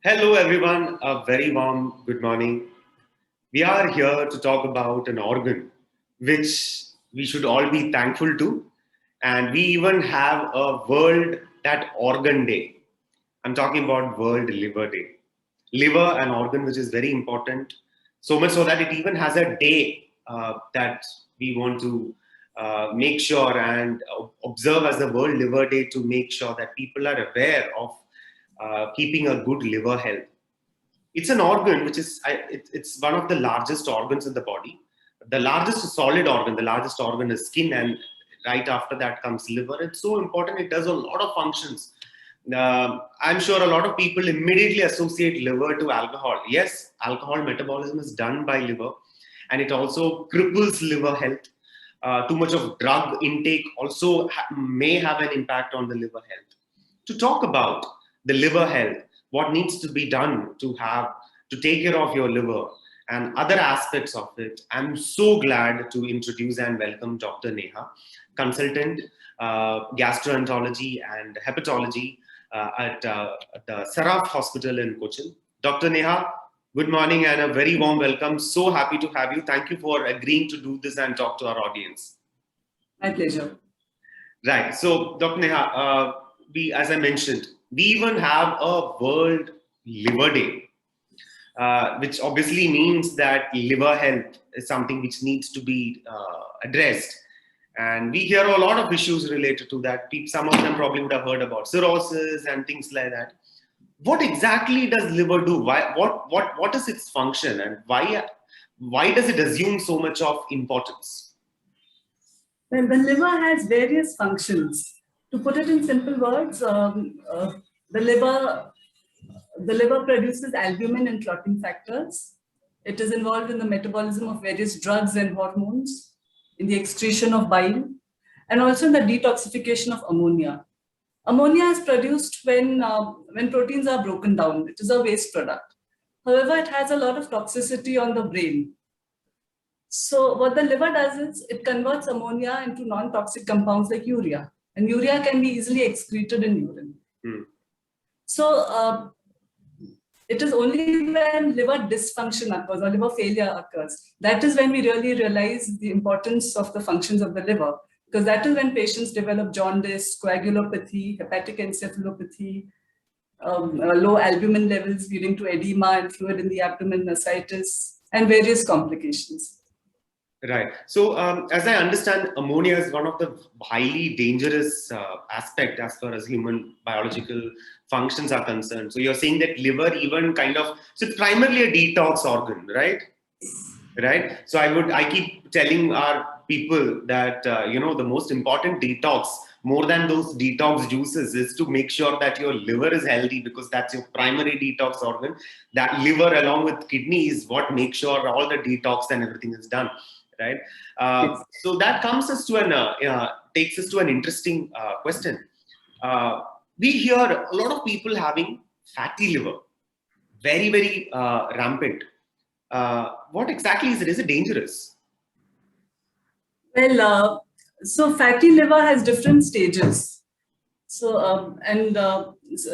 Hello, everyone. A very warm good morning. We are here to talk about an organ which we should all be thankful to. And we even have a World That Organ Day. I'm talking about World Liver Day. Liver, an organ which is very important, so much so that it even has a day that we want to make sure and observe as the World Liver Day to make sure that people are aware of keeping a good liver health. It's an organ which is it's one of the largest organs in the body. The largest solid organ, the largest organ is skin, and right after that comes liver. It's so important. It does a lot of functions. I'm sure a lot of people immediately associate liver to alcohol. Yes, alcohol metabolism is done by liver, and it also cripples liver health. Too much of drug intake also may have an impact on the liver health. To talk about the liver health, what needs to be done to take care of your liver and other aspects of it, I'm so glad to introduce and welcome Dr. Neha, consultant gastroenterology and hepatology at the Saraf Hospital in Cochin. Dr. Neha, good morning and a very warm welcome. So happy to have you. Thank you for agreeing to do this and talk to our audience. My pleasure. Right. So, Dr. Neha, as I mentioned, we even have a World Liver Day, which obviously means that liver health is something which needs to be addressed. And we hear a lot of issues related to that. Some of them probably would have heard about cirrhosis and things like that. What exactly does liver do? What is its function, and why does it assume so much of importance? Well, the liver has various functions. To put it in simple words, the liver produces albumin and clotting factors. It is involved in the metabolism of various drugs and hormones, in the excretion of bile, and also in the detoxification of ammonia. Ammonia is produced when proteins are broken down. It is a waste product. However, it has a lot of toxicity on the brain. So what the liver does is it converts ammonia into non-toxic compounds like urea, and urea can be easily excreted in urine. So it is only when liver dysfunction occurs or liver failure occurs, that is when we really realize the importance of the functions of the liver, because that is when patients develop jaundice, coagulopathy, hepatic encephalopathy, low albumin levels leading to edema and fluid in the abdomen, ascites, and various complications. Right. So, as I understand, ammonia is one of the highly dangerous aspect as far as human biological functions are concerned. So, you're saying that liver even so it's primarily a detox organ, right? Right. So, I keep telling our people that, the most important detox, more than those detox juices, is to make sure that your liver is healthy, because that's your primary detox organ. That liver, along with kidney, is what makes sure all the detox and everything is done. Right. So that takes us to an interesting question. We hear a lot of people having fatty liver, very, very rampant. What exactly is it? Is it dangerous? Well, so fatty liver has different stages. So,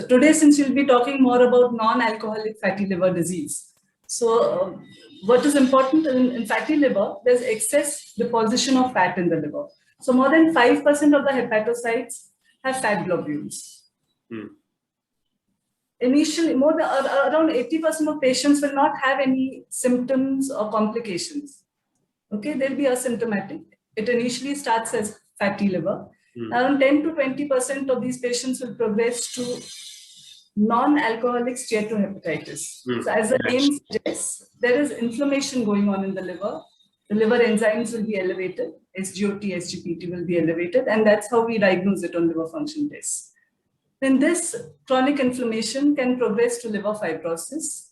today, since we'll be talking more about non-alcoholic fatty liver disease. So, what is important in fatty liver, there's excess deposition of fat in the liver. So, more than 5% of the hepatocytes have fat globules. Initially, around 80% of patients will not have any symptoms or complications. Okay, they'll be asymptomatic. It initially starts as fatty liver. Around 10 to 20% of these patients will progress to non-alcoholic steatohepatitis. So as the name suggests, there is inflammation going on in the liver. The liver enzymes will be elevated, SGOT, SGPT will be elevated, and that's how we diagnose it on liver function tests. Then this chronic inflammation can progress to liver fibrosis,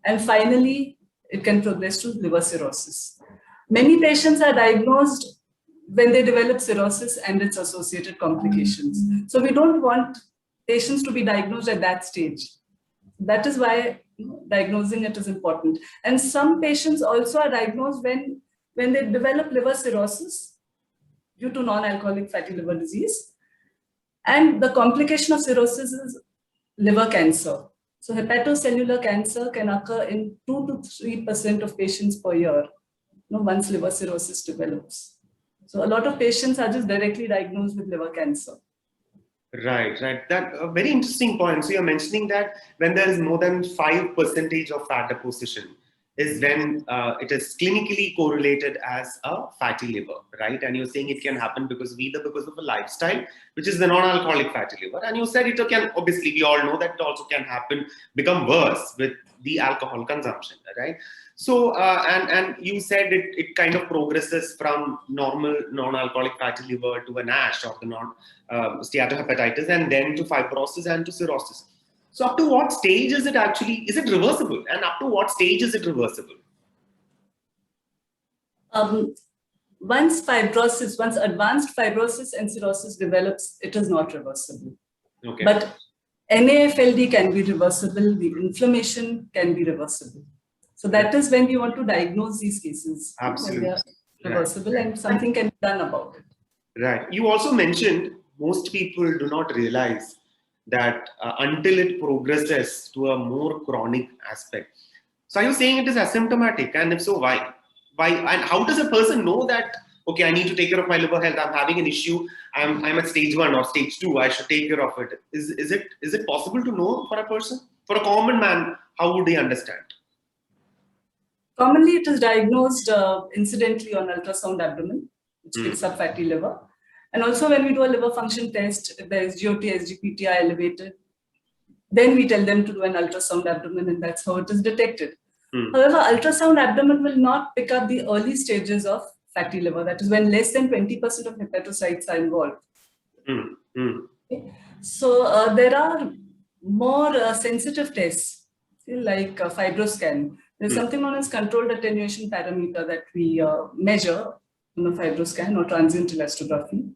and finally, it can progress to liver cirrhosis. Many patients are diagnosed when they develop cirrhosis and its associated complications. So we don't want patients to be diagnosed at that stage. That is why diagnosing it is important. And some patients also are diagnosed when they develop liver cirrhosis due to non-alcoholic fatty liver disease. And the complication of cirrhosis is liver cancer. So hepatocellular cancer can occur in 2 to 3% of patients per year, once liver cirrhosis develops. So a lot of patients are just directly diagnosed with liver cancer. Right. That a very interesting point. So you're mentioning that when there is more than 5% of fat deposition is when it is clinically correlated as a fatty liver, right? And you're saying it can happen because of a lifestyle, which is the non-alcoholic fatty liver. And you said it can, obviously, we all know that it also can become worse with the alcohol consumption, right? So, and you said it kind of progresses from normal non-alcoholic fatty liver to a NASH or the steatohepatitis, and then to fibrosis and to cirrhosis. So up to what stage is it reversible? And up to what stage is it reversible? Once advanced fibrosis and cirrhosis develops, it is not reversible. Okay. But NAFLD can be reversible, the inflammation can be reversible. So that is when we want to diagnose these cases. Absolutely. When they are reversible, and something can be done about it. Right. You also mentioned most people do not realize that until it progresses to a more chronic aspect. So are you saying it is asymptomatic? And if so, why? And how does a person know that, okay, I need to take care of my liver health, I'm having an issue, I'm at stage 1 or stage 2, I should take care of it. Is it possible to know for a person? For a common man, how would they understand? Commonly, it is diagnosed incidentally on ultrasound abdomen, which picks up fatty liver. And also when we do a liver function test, if there is GOT, SGPT are elevated, then we tell them to do an ultrasound abdomen, and that's how it is detected. However, ultrasound abdomen will not pick up the early stages of fatty liver. That is when less than 20% of hepatocytes are involved. Okay. So there are more sensitive tests, like FibroScan. There's something known as controlled attenuation parameter that we measure on the FibroScan or transient elastography.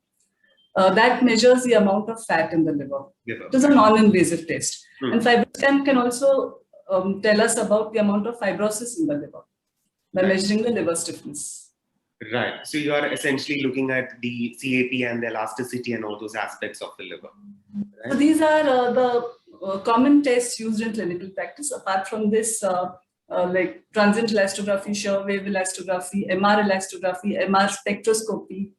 That measures the amount of fat in the liver. It is a non-invasive test. And FibroScan can also tell us about the amount of fibrosis in the liver by measuring the liver stiffness. Right. So you are essentially looking at the CAP and the elasticity and all those aspects of the liver. Right? So these are the common tests used in clinical practice. Apart from this, like transient elastography, shear wave elastography, MR elastography, MR spectroscopy,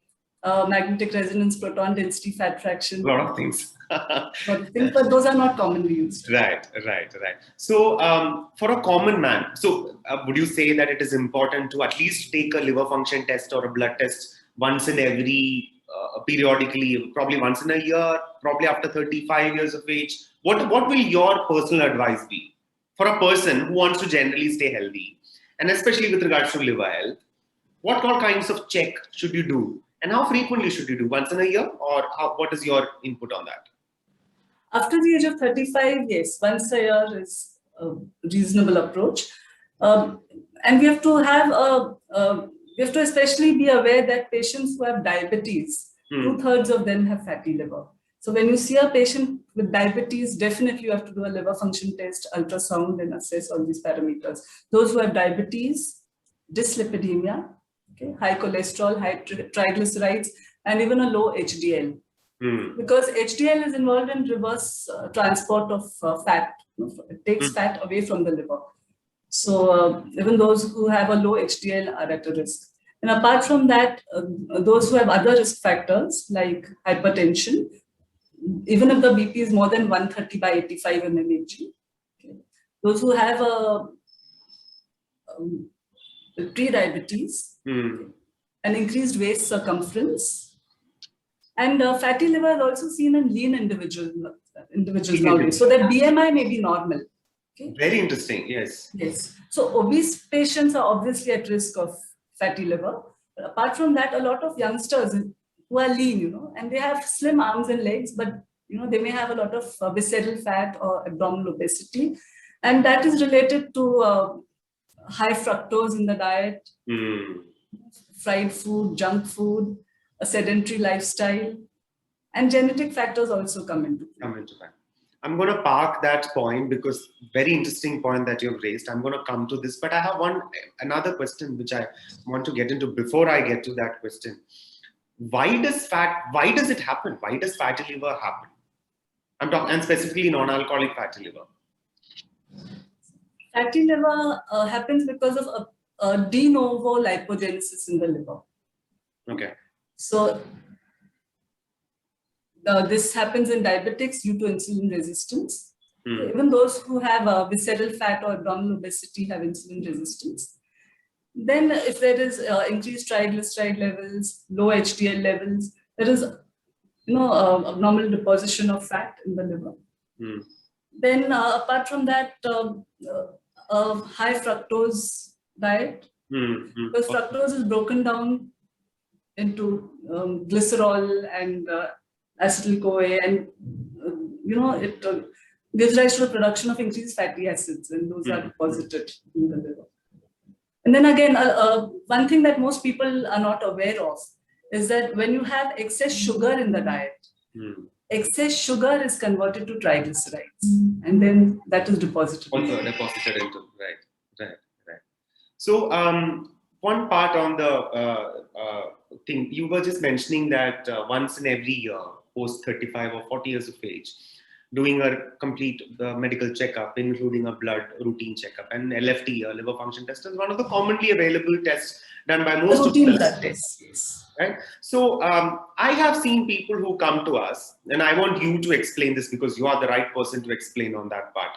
magnetic resonance, proton density, fat fraction. A lot of things. But those are not commonly used. Right. So for a common man, would you say that it is important to at least take a liver function test or a blood test once in every, periodically, probably once in a year, probably after 35 years of age? What will your personal advice be for a person who wants to generally stay healthy, and especially with regards to liver health? What all kinds of check should you do? And how frequently should you do? Once in a year? Or what is your input on that? After the age of 35, yes, once a year is a reasonable approach. And we have to especially be aware that patients who have diabetes, 2/3 of them have fatty liver. So when you see a patient with diabetes, definitely you have to do a liver function test, ultrasound, and assess all these parameters. Those who have diabetes, dyslipidemia, okay, high cholesterol, high triglycerides, and even a low HDL. Because HDL is involved in reverse transport of fat. It takes fat away from the liver. So even those who have a low HDL are at a risk. And apart from that, those who have other risk factors like hypertension, even if the BP is more than 130/85 mmHg, okay, those who have pre-diabetes, an increased waist circumference, and fatty liver is also seen in lean individuals nowadays. So their BMI may be normal. Okay? Very interesting. Yes. So obese patients are obviously at risk of fatty liver. But apart from that, a lot of youngsters who are lean, and they have slim arms and legs, but they may have a lot of visceral fat or abdominal obesity, and that is related to high fructose in the diet, fried food, junk food, a sedentary lifestyle, and genetic factors also come into play. I'm going to park that point because very interesting point that you've raised. I'm going to come to this, but I have another question which I want to get into before I get to that question. Why does it happen? Why does fatty liver happen? I'm talking, and specifically non-alcoholic fatty liver. Fatty liver happens because of a de novo lipogenesis in the liver. Okay. So this happens in diabetics due to insulin resistance. Even those who have visceral fat or abdominal obesity have insulin resistance. Then if there is increased triglyceride levels, low HDL levels, there is abnormal deposition of fat in the liver. Then apart from that, high fructose diet, because fructose is broken down into glycerol and acetyl-CoA, and it gives rise to the production of increased fatty acids, and those are deposited in the liver. And then again, one thing that most people are not aware of is that when you have excess sugar in the diet, excess sugar is converted to triglycerides, and then that is deposited. Also deposited into, right. So one part on the thing, you were just mentioning that once in every year, post 35 or 40 years of age, doing a complete medical checkup, including a blood routine checkup, and LFT, a liver function test, is one of the commonly available tests done by most routine of us. blood tests, yes. Right? So I have seen people who come to us, and I want you to explain this because you are the right person to explain on that part.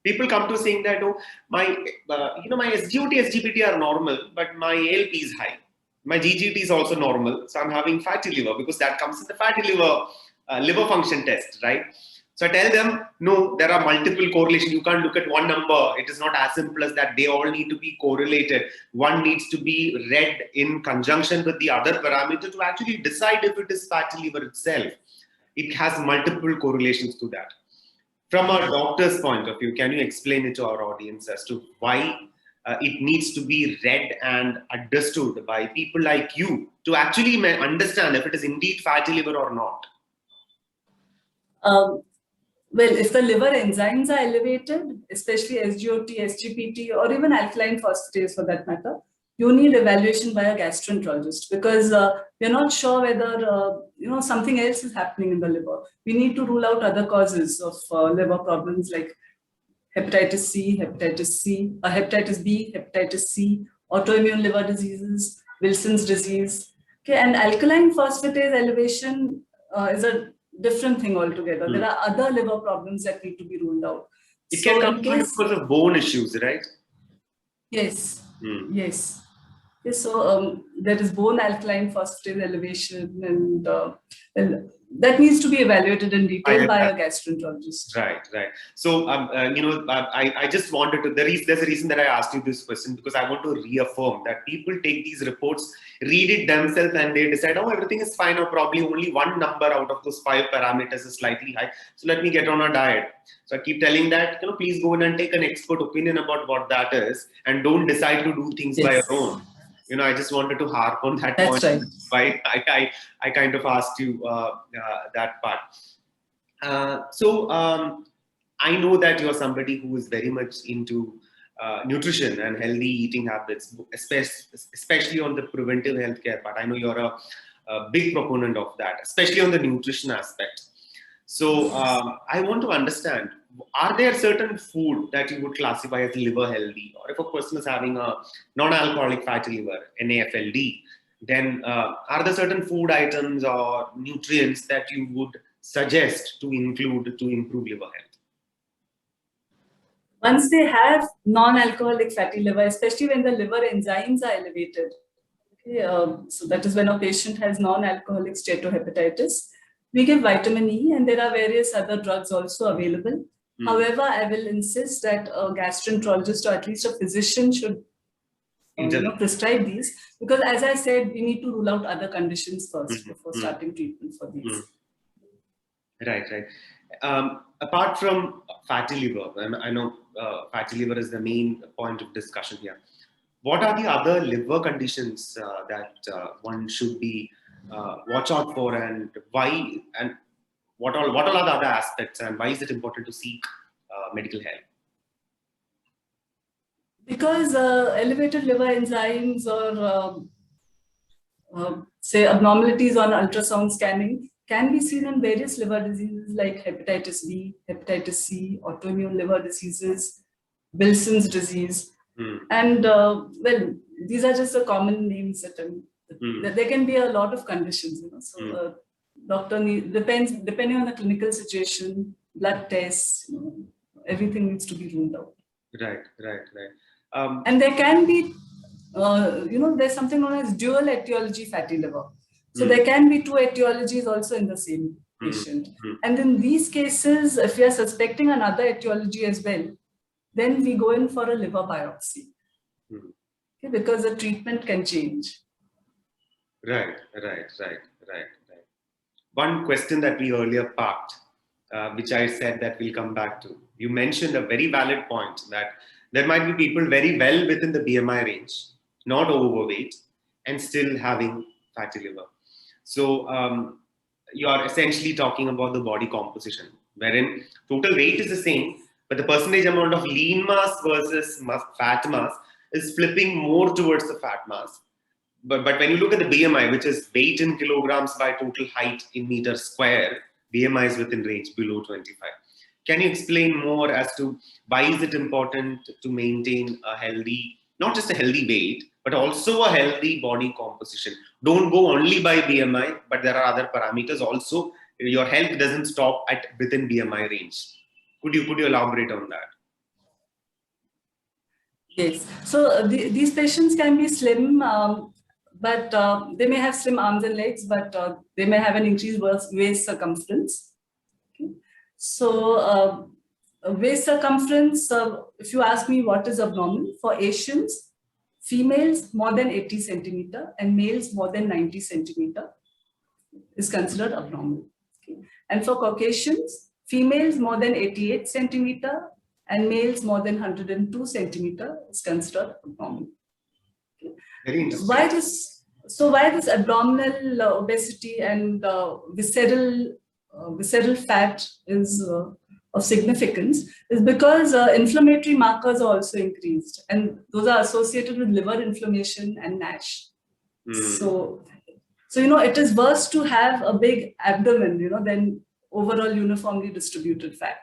People come to saying that, oh, my SGOT, SGPT are normal, but my ALP is high. My GGT is also normal, so I'm having fatty liver because that comes in the fatty liver liver function test, right? So I tell them, no, there are multiple correlations. You can't look at one number. It is not as simple as that. They all need to be correlated. One needs to be read in conjunction with the other parameter to actually decide if it is fatty liver itself. It has multiple correlations to that. From a doctor's point of view, can you explain it to our audience as to why it needs to be read and understood by people like you to actually understand if it is indeed fatty liver or not? Well, if the liver enzymes are elevated, especially SGOT, SGPT, or even alkaline phosphatase for that matter, you need evaluation by a gastroenterologist because we're not sure whether something else is happening in the liver. We need to rule out other causes of liver problems like hepatitis C, hepatitis B, hepatitis C, autoimmune liver diseases, Wilson's disease. Okay, and alkaline phosphatase elevation is a different thing altogether. There are other liver problems that need to be ruled out. It can come because of bone issues, right? Yes. Yes. So there is bone alkaline phosphatase elevation, and that needs to be evaluated in detail by a gastroenterologist. Right. So I just wanted to. There's a reason that I asked you this question because I want to reaffirm that people take these reports, read it themselves, and they decide, oh, everything is fine, or probably only one number out of those 5 parameters is slightly high. So let me get on a diet. So I keep telling that, please go in and take an expert opinion about what that is, and don't decide to do things by your own. I just wanted to harp on that point. That's right. Why I kind of asked you that part. So I know that you're somebody who is very much into nutrition and healthy eating habits, especially on the preventive healthcare part. I know you're a big proponent of that, especially on the nutrition aspect. So I want to understand, are there certain food that you would classify as liver healthy? Or if a person is having a non-alcoholic fatty liver, NAFLD, then are there certain food items or nutrients that you would suggest to include to improve liver health? Once they have non-alcoholic fatty liver, especially when the liver enzymes are elevated, so that is when a patient has non-alcoholic steatohepatitis, we give vitamin E, and there are various other drugs also available. However, I will insist that a gastroenterologist or at least a physician should prescribe these, because as I said, we need to rule out other conditions first before starting treatment for these. Right. Apart from fatty liver, I know fatty liver is the main point of discussion here. What are the other liver conditions that one should be watch out for, and why, and what all are the other aspects, and why is it important to seek medical help? Because elevated liver enzymes or say abnormalities on ultrasound scanning can be seen in various liver diseases like hepatitis B, hepatitis C, autoimmune liver diseases, Wilson's disease. And well, these are just the common names that there can be a lot of conditions, So doctor depending on the clinical situation, blood tests, everything needs to be ruled out. Right. And there can be, there's something known as dual etiology fatty liver. So there can be two etiologies also in the same patient. And in these cases, if we are suspecting another etiology as well, then we go in for a liver biopsy. Okay, because the treatment can change. Right. One question that we earlier parked, which I said that we'll come back to. You mentioned a very valid point that there might be people very well within the BMI range, not overweight, and still having fatty liver. So you are essentially talking about the body composition, wherein total weight is the same, but the percentage amount of lean mass versus fat mass is flipping more towards the fat mass. But when you look at the BMI, which is weight in kilograms by total height in meters square, BMI is within range below 25. Can you explain more as to why is it important to maintain a healthy, not just a healthy weight, but also a healthy body composition? Don't go only by BMI, but there are other parameters also. Your health doesn't stop at within BMI range. Could you elaborate on that? Yes. So these patients can be slim, but they may have slim arms and legs, but they may have an increased waist circumference. Okay. So waist circumference, if you ask me what is abnormal, for Asians, females more than 80 centimeter and males more than 90 centimeter is considered abnormal. Okay. And for Caucasians, females more than 88 centimeter and males more than 102 centimeter is considered abnormal. Okay. Very interesting. Why this abdominal obesity and visceral fat is of significance is because inflammatory markers are also increased, and those are associated with liver inflammation and NASH. So it is worse to have a big abdomen, than overall uniformly distributed fat.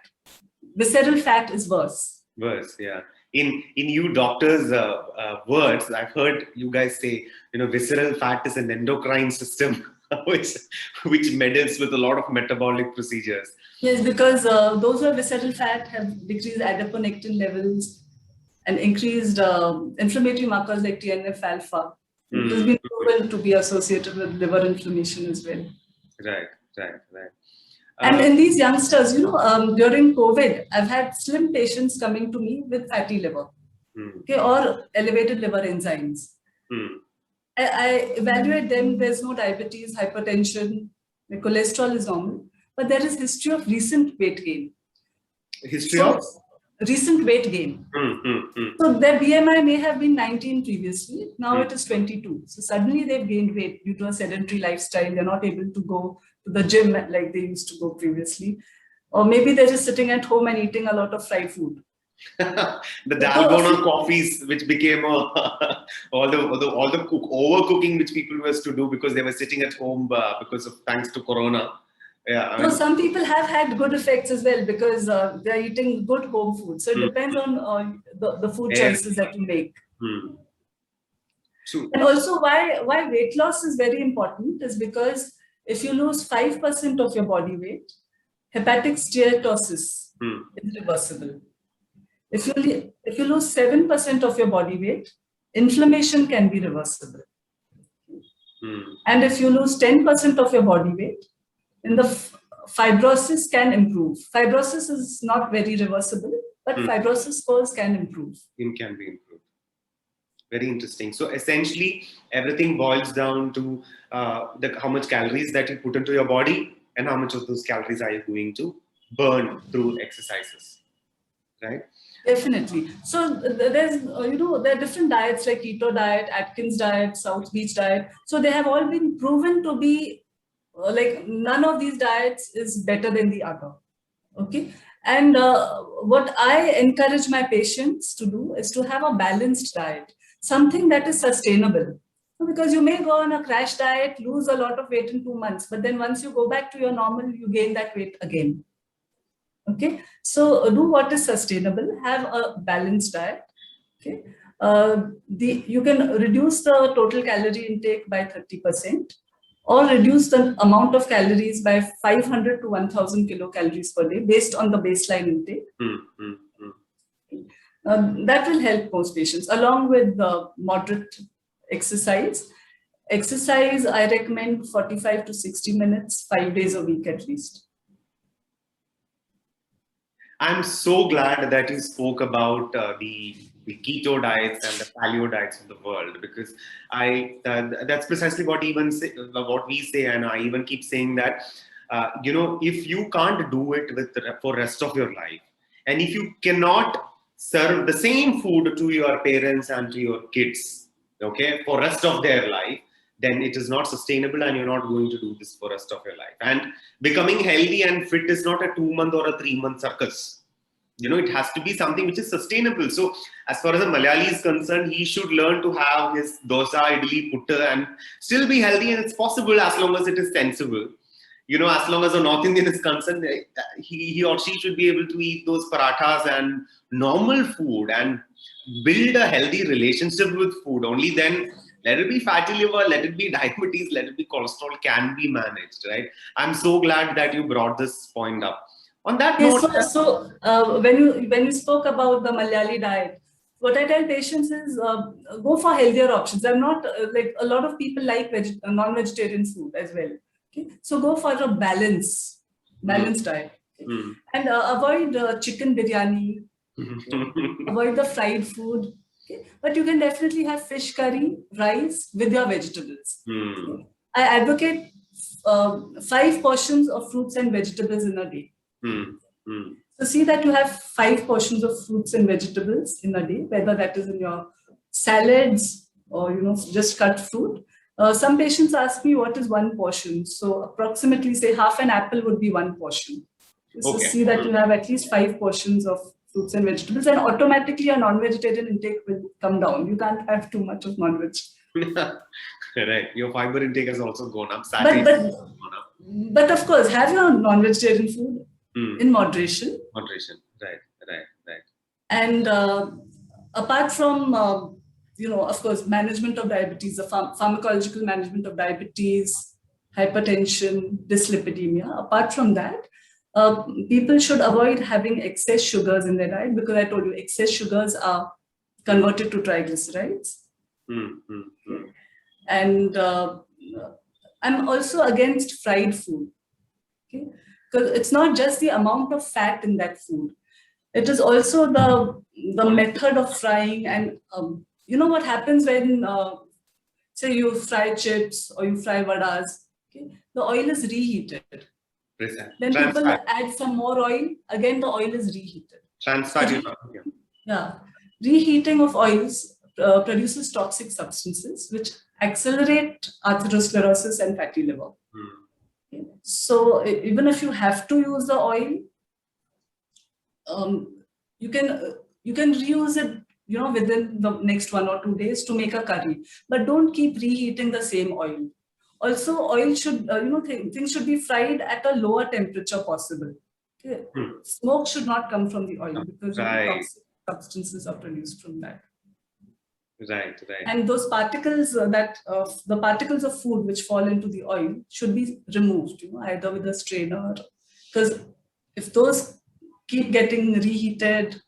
Visceral fat is worse. Worse, yeah. In you doctors' words, I've heard you guys say, visceral fat is an endocrine system, which meddles with a lot of metabolic procedures. Yes, because those who have visceral fat have decreased adiponectin levels and increased inflammatory markers like TNF-alpha. It has been proven to be associated with liver inflammation as well. Right. And in these youngsters, during COVID, I've had slim patients coming to me with fatty liver, okay, or elevated liver enzymes. I evaluate them. There's no diabetes, hypertension, the cholesterol is normal, but there is history of recent weight gain. Recent weight gain. So their BMI may have been 19 previously. Now it is 22. So suddenly they've gained weight due to a sedentary lifestyle. They're not able to go to the gym like they used to go previously. Or maybe they're just sitting at home and eating a lot of fried food. The Dalgona coffees, which became all the overcooking which people used to do because they were sitting at home thanks to Corona. Yeah, some people have had good effects as well because they're eating good home food. So it depends on the food choices that you make. And also why weight loss is very important is because if you lose 5% of your body weight, hepatic steatosis is reversible. If you lose 7% of your body weight, inflammation can be reversible. And if you lose 10% of your body weight, then the fibrosis can improve. Fibrosis is not very reversible, but fibrosis scores can improve. It can be improved. Very interesting. So essentially, everything boils down to how much calories that you put into your body and how much of those calories are you going to burn through exercises, right? Definitely. So there's, there are different diets like keto diet, Atkins diet, South Beach diet. So they have all been proven to be like none of these diets is better than the other. Okay. And what I encourage my patients to do is to have a balanced diet, something that is sustainable. Because you may go on a crash diet, lose a lot of weight in 2 months, but then once you go back to your normal, you gain that weight again. Okay, so do what is sustainable, have a balanced diet. Okay, you can reduce the total calorie intake by 30%, or reduce the amount of calories by 500 to 1000 kilocalories per day based on the baseline intake. That will help most patients, along with the moderate exercise. Exercise, I recommend 45 to 60 minutes, 5 days a week at least. I'm so glad that you spoke about the keto diets and the paleo diets of the world, because that's precisely what what we say, and I even keep saying that if you can't do it for rest of your life, and if you cannot serve the same food to your parents and to your kids, okay, for rest of their life, then it is not sustainable, and you're not going to do this for rest of your life. And becoming healthy and fit is not a 2-month or a 3-month circus. It has to be something which is sustainable. So as far as a Malayali is concerned, he should learn to have his dosa, idli, putta and still be healthy, and it's possible as long as it is sensible. As long as a North Indian is concerned, he or she should be able to eat those parathas and normal food and build a healthy relationship with food. Only then, let it be fatty liver, let it be diabetes, let it be cholesterol, can be managed, right? I'm so glad that you brought this point up. On that note, when you spoke about the Malayali diet, what I tell patients is go for healthier options. I'm not like a lot of people like non-vegetarian food as well. Okay, so go for a balanced diet, okay? And avoid chicken biryani. Avoid the fried food. Okay? But you can definitely have fish curry, rice with your vegetables. Okay? I advocate 5 portions of fruits and vegetables in a day. So see that you have 5 portions of fruits and vegetables in a day, whether that is in your salads or just cut fruit. Some patients ask me what is 1 portion. So approximately say half an apple would be 1 portion. So see that you have at least 5 portions of fruits and vegetables, and automatically your non-vegetarian intake will come down. You can't have too much of non-veg. Right. Your fiber intake has also gone up. But of course, have your non-vegetarian food in moderation. Right. And apart from, of course, management of diabetes, the pharmacological management of diabetes, hypertension, dyslipidemia, apart from that, people should avoid having excess sugars in their diet, because I told you excess sugars are converted to triglycerides. And I'm also against fried food, okay? Because it's not just the amount of fat in that food. It is also the method of frying. And what happens when, say you fry chips or you fry vadas, okay? The oil is reheated. Then people add some more oil, again the oil is reheated. Reheating of oils produces toxic substances which accelerate atherosclerosis and fatty liver. Okay. So even if you have to use the oil, you can reuse it within the next 1 or 2 days to make a curry, but don't keep reheating the same oil. Also, oil should, things should be fried at a lower temperature possible. Okay? Smoke should not come from the oil, because toxic substances are produced from that. Right. And those particles the particles of food which fall into the oil should be removed, either with a strainer, because if those keep getting reheated,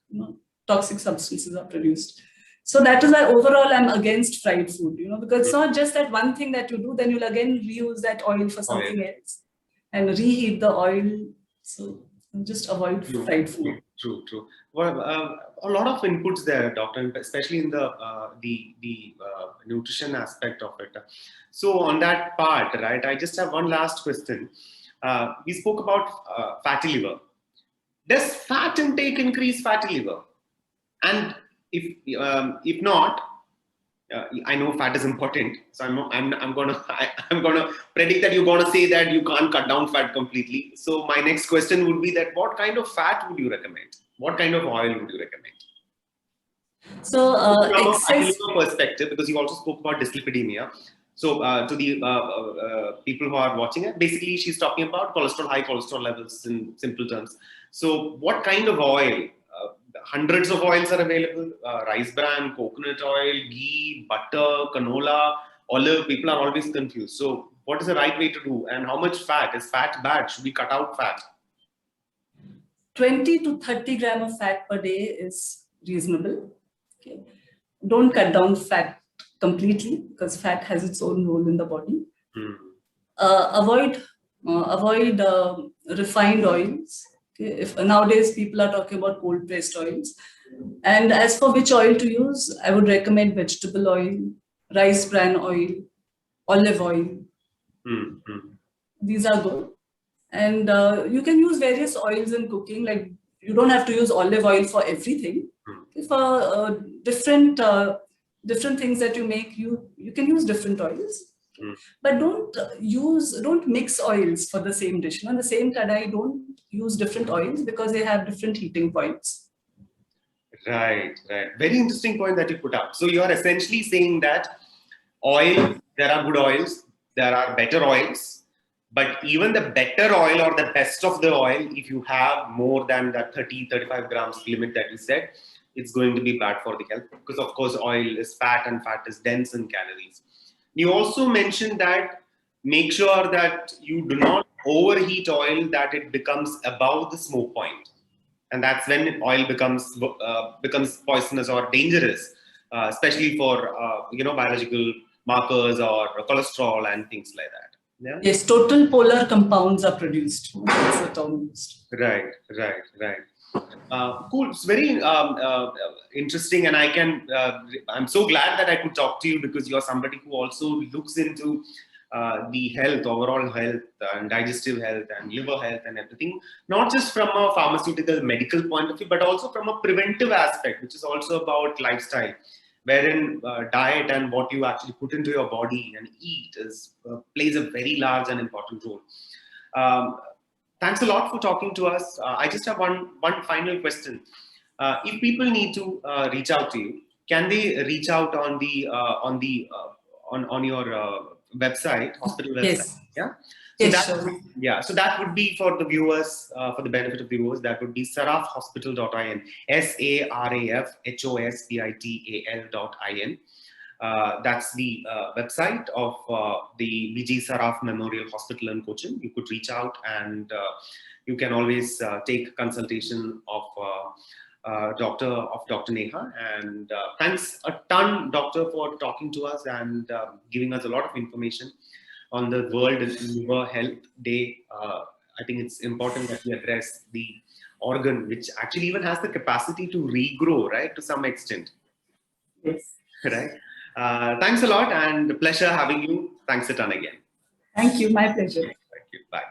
toxic substances are produced. So that is why overall I'm against fried food, because it's not just that one thing that you do, then you'll again reuse that oil for something else and reheat the oil. So just avoid fried food. True. Well, a lot of inputs there, doctor, especially in the nutrition aspect of it. So on that part, right, I just have one last question. We spoke about fatty liver. Does fat intake increase fatty liver? And if not, I know fat is important, so I'm gonna predict that you're gonna say that you can't cut down fat completely. So my next question would be that what kind of fat would you recommend? What kind of oil would you recommend? So from a fatty liver perspective, because you also spoke about dyslipidemia, So to the people who are watching it, basically she's talking about cholesterol, high cholesterol levels in simple terms. So what kind of oil? Hundreds of oils are available: rice bran, coconut oil, ghee, butter, canola, olive. People are always confused. So what is the right way to do? And how much fat? Is fat bad? Should we cut out fat? 20 to 30 gram of fat per day is reasonable. Okay. Don't cut down fat completely because fat has its own role in the body. Avoid refined oils. Okay. If nowadays people are talking about cold pressed oils, and as for which oil to use, I would recommend vegetable oil, rice bran oil, olive oil. These are good. And you can use various oils in cooking. Like you don't have to use olive oil for everything. For different things that you make, you can use different oils. But don't mix oils for the same dish. On the same kadai, don't use different oils because they have different heating points. Right. Very interesting point that you put up. So you are essentially saying that oil, there are good oils, there are better oils, but even the better oil or the best of the oil, if you have more than that 30-35 grams limit that you said, it's going to be bad for the health because of course oil is fat and fat is dense in calories. You also mentioned that make sure that you do not overheat oil that it becomes above the smoke point. And that's when oil becomes poisonous or dangerous, especially for biological markers or cholesterol and things like that. Yeah? Yes, total polar compounds are produced. That's the term used. Right. Cool. It's very interesting, and I'm so glad that I could talk to you because you're somebody who also looks into the health, overall health, and digestive health, and liver health, and everything. Not just from a pharmaceutical, medical point of view, but also from a preventive aspect, which is also about lifestyle, wherein diet and what you actually put into your body and eat plays a very large and important role. Thanks a lot for talking to us. I just have one final question. If people need to reach out to you, can they reach out on your website, hospital website? Yes. Yeah. So yes, sure. So that would be for the viewers, for the benefit of the viewers. That would be sarafhospital.in, sarafhospital.in. That's the website of the BG Saraf Memorial Hospital in Cochin. You could reach out and you can always take consultation of Dr. Neha. And thanks a ton, Doctor, for talking to us and giving us a lot of information on the World Liver Health Day. I think it's important that we address the organ, which actually even has the capacity to regrow, right, to some extent. Yes. Right. Thanks a lot and pleasure having you. Thanks a ton again. Thank you. My pleasure. Thank you. Bye.